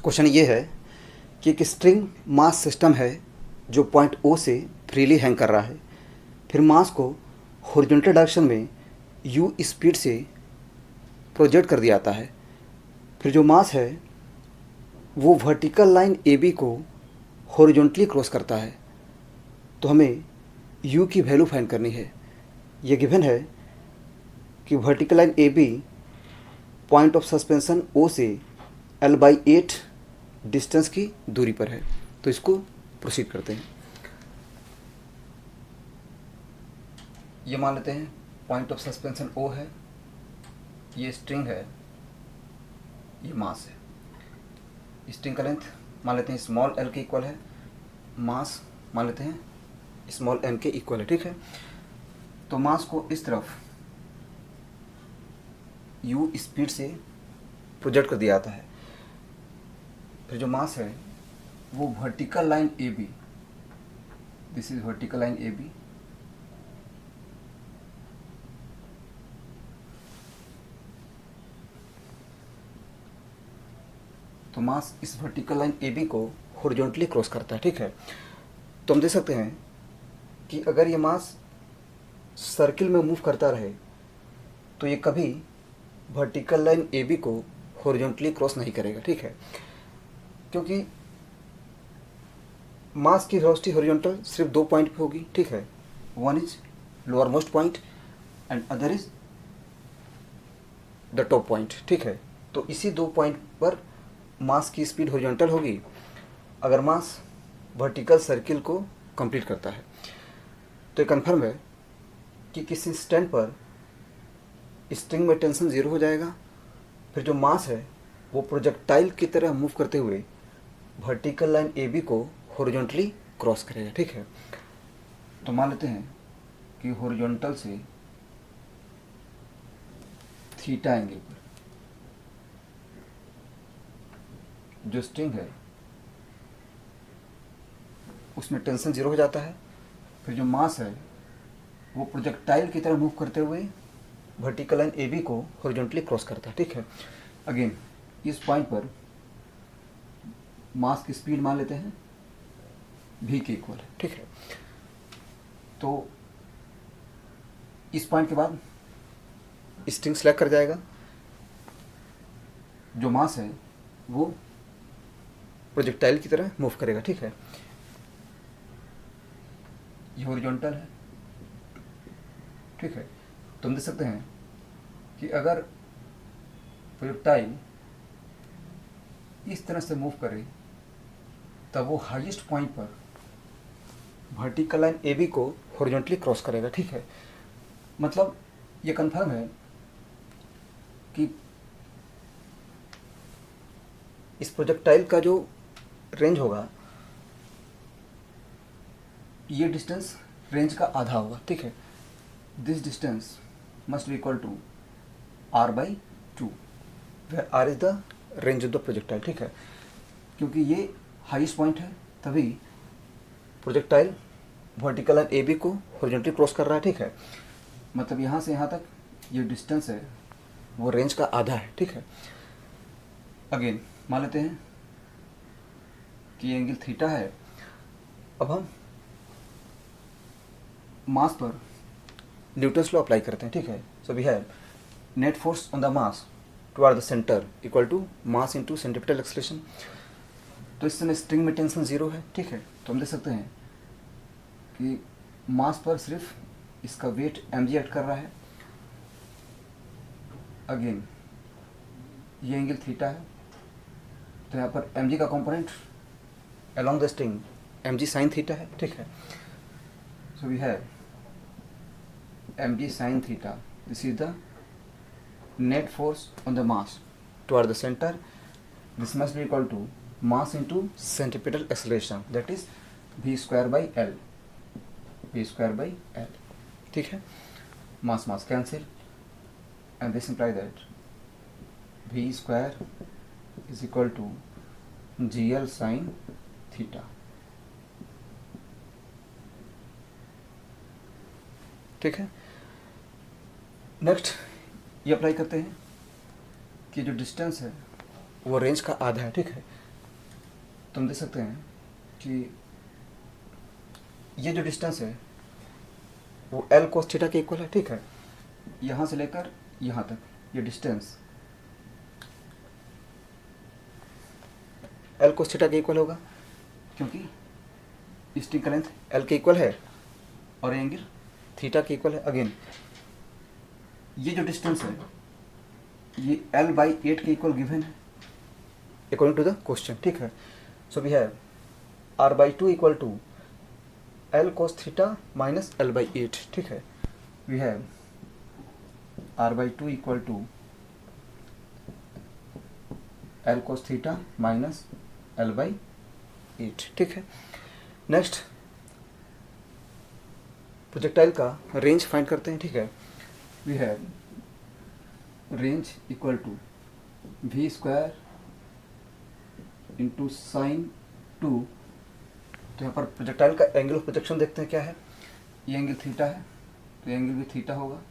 Question ये है कि एक स्ट्रिंग मास सिस्टम है जो पॉइंट ओ से फ्रीली हैंग कर रहा है। फिर मास को हॉरिजॉन्टल डायरेक्शन में u स्पीड से प्रोजेक्ट कर दिया जाता है। फिर जो मास है वो वर्टिकल लाइन ए बी को हॉरिजॉन्टली क्रॉस करता है। तो हमें u की वैल्यू फाइंड करनी है। ये गिवन है कि vertical line A B point of suspension O से L/8 डिस्टेंस की दूरी पर है। तो इसको प्रोसीड करते हैं। ये मान लेते हैं पॉइंट ऑफ सस्पेंशन O है, ये स्ट्रिंग है, ये मास है। स्ट्रिंग का लेंथ मान लेते हैं स्मॉल l के इक्वल है, मास मान लेते हैं स्मॉल m के इक्वल है। ठीक है, तो मास को इस तरफ u स्पीड से प्रोजेक्ट कर दिया जाता है। फिर जो मास है वो vertical line A B, this is vertical line A B, तो मास इस वर्टिकल लाइन ए बी को हॉरिजॉन्टली क्रॉस करता है। ठीक है, तो हम देख सकते हैं कि अगर ये मास सर्किल में मूव करता रहे तो ये कभी वर्टिकल लाइन ए बी को हॉरिजॉन्टली क्रॉस नहीं करेगा। ठीक है, क्योंकि मास की वेलोसिटी हॉरिजॉन्टल सिर्फ दो पॉइंट पे होगी। ठीक है, one is lower most point and other is the top point. ठीक है, तो इसी दो पॉइंट पर मास की स्पीड हॉरिजॉन्टल होगी अगर मास वर्टिकल सर्किल को कंप्लीट करता है। तो ये कन्फर्म है कि किसी इंस्टेंट पर स्ट्रिंग में टेंशन ज़ीरो हो जाएगा। फिर जो मास है वो प्रोजेक्टाइल की तरह मूव करते हुए वर्टिकल लाइन ए बी को हॉरिजॉन्टली क्रॉस करेगा। ठीक है, तो मान लेते हैं कि हॉरिजॉन्टल से थीटा एंगल पर जो स्ट्रिंग है उसमें टेंशन ज़ीरो हो जाता है। फिर जो मास है वो प्रोजेक्टाइल की तरह मूव करते हुए वर्टिकल लाइन ए बी को हॉरिजॉन्टली क्रॉस करता है। ठीक है, अगेन इस पॉइंट पर मास की स्पीड मान लेते हैं v के इक्वल है। ठीक है, तो इस पॉइंट के बाद स्ट्रिंग सेलेक्ट कर जाएगा, जो मास है वो प्रोजेक्टाइल की तरह मूव करेगा। ठीक है, ये हॉरिजॉन्टल है। ठीक है, तो हम देख सकते हैं कि अगर प्रोजेक्टाइल इस तरह से मूव करे तब वो हाईएस्ट पॉइंट पर वर्टिकल लाइन ए बी को हॉरिजॉन्टली क्रॉस करेगा। ठीक है, मतलब ये कंफर्म है कि इस प्रोजेक्टाइल का जो रेंज होगा ये डिस्टेंस रेंज का आधा होगा। ठीक है, this distance must be equal to r/2 where r is the range of the projectile. ठीक है, क्योंकि ये हाईएस्ट पॉइंट है तभी projectile vertical line A B को हॉरिजॉन्टली क्रॉस कर रहा है। ठीक है, मतलब यहाँ से यहाँ तक ये डिस्टेंस है वो रेंज का आधा है। ठीक है, अगेन मान लेते हैं कि ये एंगल थीटा है। अब हम मास पर न्यूटन्स लॉ अप्लाई करते हैं। ठीक है, so we have net force on the mass toward the centre equal to mass into centripetal acceleration. तो इस समय स्ट्रिंग में टेंशन ज़ीरो है। ठीक है, तो हम देख सकते हैं कि मास पर सिर्फ इसका वेट mg एक्ट कर रहा है। अगेन ये एंगल थीटा है, तो यहाँ पर mg का component along the string mg sine theta है। ठीक है, so we have mg sine theta, this is the net force on the mass toward the center. This must be equal to mass into centripetal acceleration, that is v square by l, v square by l. ठीक है, mass mass cancel and this imply that v square is equal to gl sin theta. ठीक है, next ये apply करते हैं कि जो distance है वो रेंज का आधा है। ठीक है, तो हम देख सकते हैं कि ये जो डिस्टेंस है वो L cos थीटा के इक्वल है, ठीक है। यहाँ से लेकर यहाँ तक ये डिस्टेंस L cos थीटा के इक्वल होगा, क्योंकि स्ट्रिंग का लेंथ L के इक्वल है और एंगल थीटा के इक्वल है। अगेन ये जो डिस्टेंस है ये L/8 के इक्वल गिवन है अकॉर्डिंग टू द क्वेश्चन, ठीक है। So we have R/2 equal to L cos theta minus L/8, ठीक है। We have R/2 equal to L cos theta minus L/8, ठीक है। नेक्स्ट प्रोजेक्टाइल का रेंज फाइंड करते हैं, ठीक है। We have range equal to v square into sine 2। तो यहाँ पर प्रोजेक्टाइल का एंगल ऑफ प्रोजेक्शन देखते हैं क्या है। ये एंगल थीटा है तो एंगल भी थीटा होगा,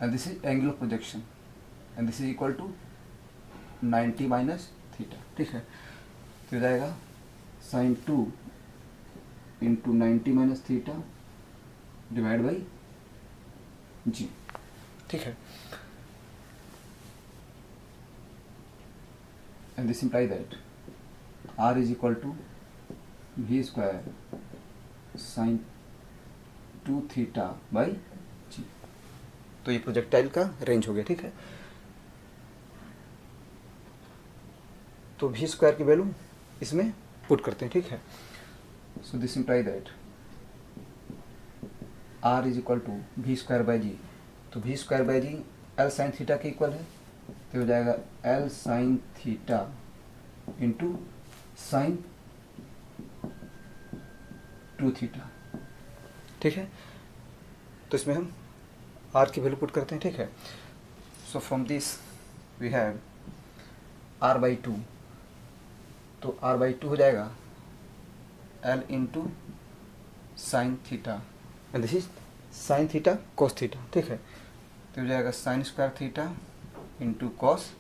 and this is angle of projection and this is equal to 90 minus theta, ठीक है। तो हो जाएगा sine 2 into 90 minus theta divide by g, ठीक है। And this imply that R is equal to v square sine 2 theta by g. तो ये projectile का रेंज हो गया, ठीक है। तो v स्क्वायर की वैल्यू इसमें पुट करते हैं, ठीक है। So this imply that R is equal to v square by g. तो v square by g L sine theta के इक्वल है, तो हो जाएगा L sine theta into sine 2 theta, ठीक है। तो इसमें हम R की वैल्यू पुट करते हैं, ठीक है। So from this we have R/2, तो R/2 हो जाएगा L into sine theta and this is sine theta cos theta, ठीक है। तो हो जाएगा sine square theta into cos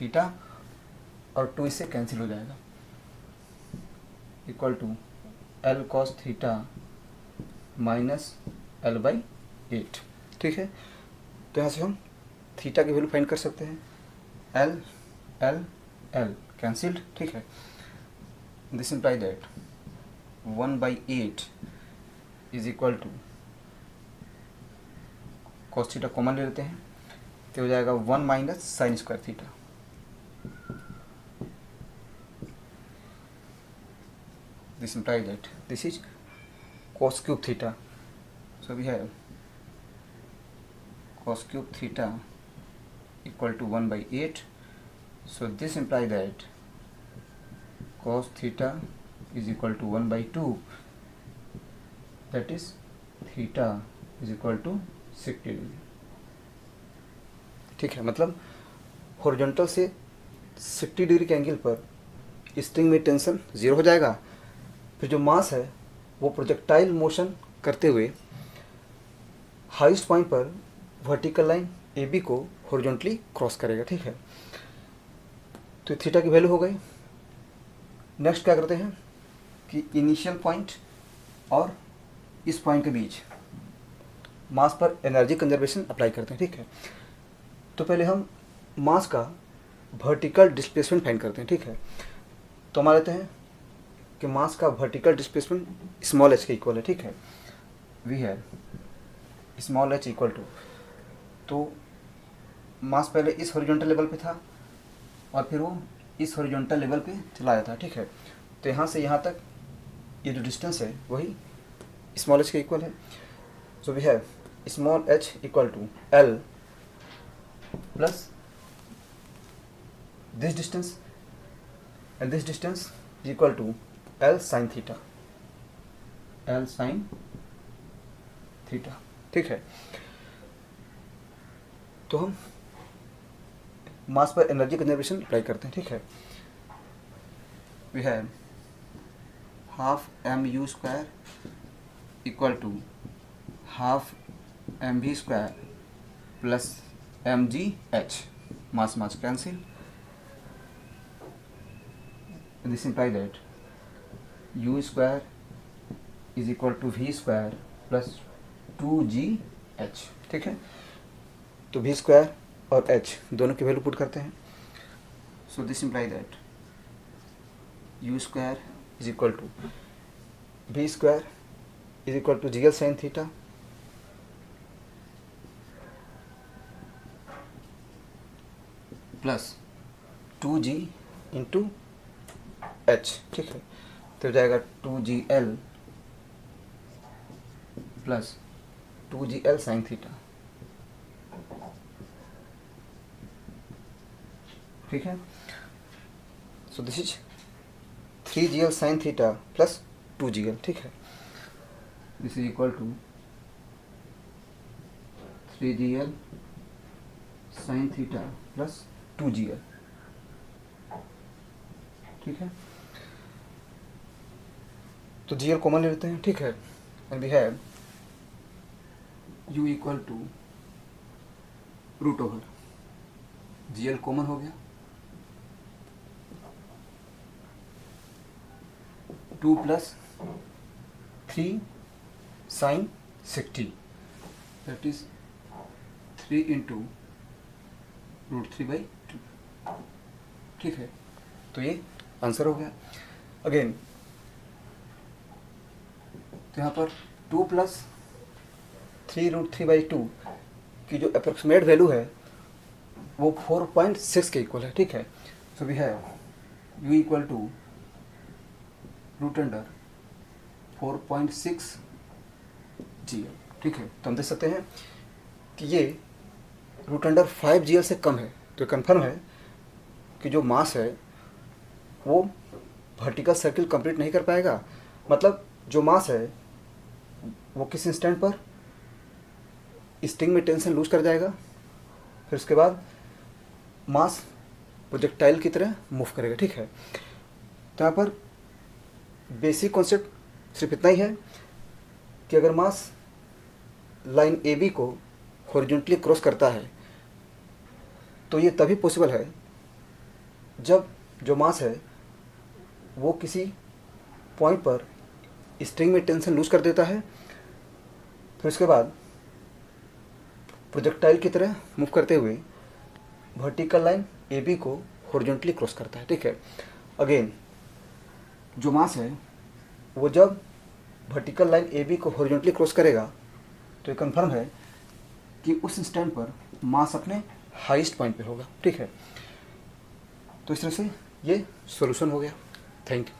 theta और 2 इससे कैंसिल हो जाएगा, equal to L cos theta minus L/8, ठीक है। तो यहाँ से हम थीटा की वैल्यू फाइंड कर सकते हैं। L L L कैंसिल्ड, ठीक है। This imply that 1/8 is equal to cos theta common ले लेते हैं, तो हो जाएगा 1 minus sine square theta. This implies that this is cos cube theta. So we have cos cube theta equal to 1/8. So this implies that cos theta is equal to 1/2. That is theta is equal to 60 degree. ठीक है, मतलब horizontal से 60 degree के angle पर string में tension 0 हो जाएगा। फिर जो मास है वो प्रोजेक्टाइल मोशन करते हुए हाईएस्ट पॉइंट पर वर्टिकल लाइन AB को हॉरिजॉन्टली क्रॉस करेगा, ठीक है। तो थीटा की वैल्यू हो गई। नेक्स्ट क्या करते हैं कि इनिशियल पॉइंट और इस पॉइंट के बीच मास पर एनर्जी कंजर्वेशन अप्लाई करते हैं, ठीक है। तो पहले हम मास का वर्टिकल डिस्प्लेसमेंट फाइंड करते हैं, ठीक है। तो हमारे लेते हैं कि मास का वर्टिकल डिस्प्लेसमेंट स्मॉल h के इक्वल है, ठीक है। वी है स्मॉल h इक्वल टू, तो मास पहले इस हॉरिजॉन्टल लेवल पे था और फिर वो इस हॉरिजॉन्टल लेवल पे चला जाता है, ठीक है। तो यहाँ से यहाँ तक ये जो डिस्टेंस है वही स्मॉल h के इक्वल है। So we have small h equal to L plus this distance and this distance is equal to L sine theta, L sine theta, ठीक है। तो हम मास पर एनर्जी कंजर्वेशन अप्लाई करते हैं, ठीक है। We have half mu square equal to half mv square plus mgh, mass cancel, this imply that u square is equal to v square plus 2gh, ठीक है। तो वी स्क्वायर और h दोनों की वैल्यू पुट करते हैं। So this imply that u square is equal to v square is equal to gl sine theta plus 2g into h, ठीक है। तो हो जाएगा 2gl plus 2gl sign theta, ठीक है। So this is 3gl sine theta plus 2gl, ठीक है। This is equal to 3gl sine theta plus 2gl, ठीक है। तो gl कॉमन ले लेते हैं, ठीक है। And we have u equal to root over gl common हो गया 2 plus 3 sine 60, that is 3 into √3/2, ठीक है। तो ये आंसर हो गया। अगेन तो यहाँ पर 2 प्लस 3√3/2 की जो अप्रोक्सीमेट वैल्यू है वो 4.6 के इक्वल है, ठीक है। So we have u equal to root under 4.6 gl, ठीक है। तो हम देख सकते हैं कि ये रूट अंडर 5 gl से कम है। तो कन्फर्म है कि जो मास है वो वर्टिकल सर्किल कंप्लीट नहीं कर पाएगा। मतलब जो मास है वो किस इंस्टेंट पर स्ट्रिंग में टेंशन लूज कर जाएगा, फिर उसके बाद मास प्रोजेक्टाइल की तरह मूव करेगा, ठीक है। तो यहाँ पर बेसिक कॉन्सेप्ट सिर्फ इतना ही है कि अगर मास लाइन ए बी को हॉरिजॉन्टली क्रॉस करता है तो ये तभी पॉसिबल है जब जो मास है वो किसी पॉइंट पर स्ट्रिंग में टेंशन लूज कर देता है, फिर उसके बाद प्रोजेक्टाइल की तरह मूव करते हुए वर्टिकल लाइन ए बी को हॉरिजॉन्टली क्रॉस करता है, ठीक है। अगेन जो मास है वो जब वर्टिकल लाइन ए बी को हॉरिजॉन्टली क्रॉस करेगा तो ये कन्फर्म है कि उस इंस्टेंट पर मास अपने हाईएस्ट पॉइंट पे होगा, ठीक है। तो इस तरह से ये सॉल्यूशन हो गया। Thank you.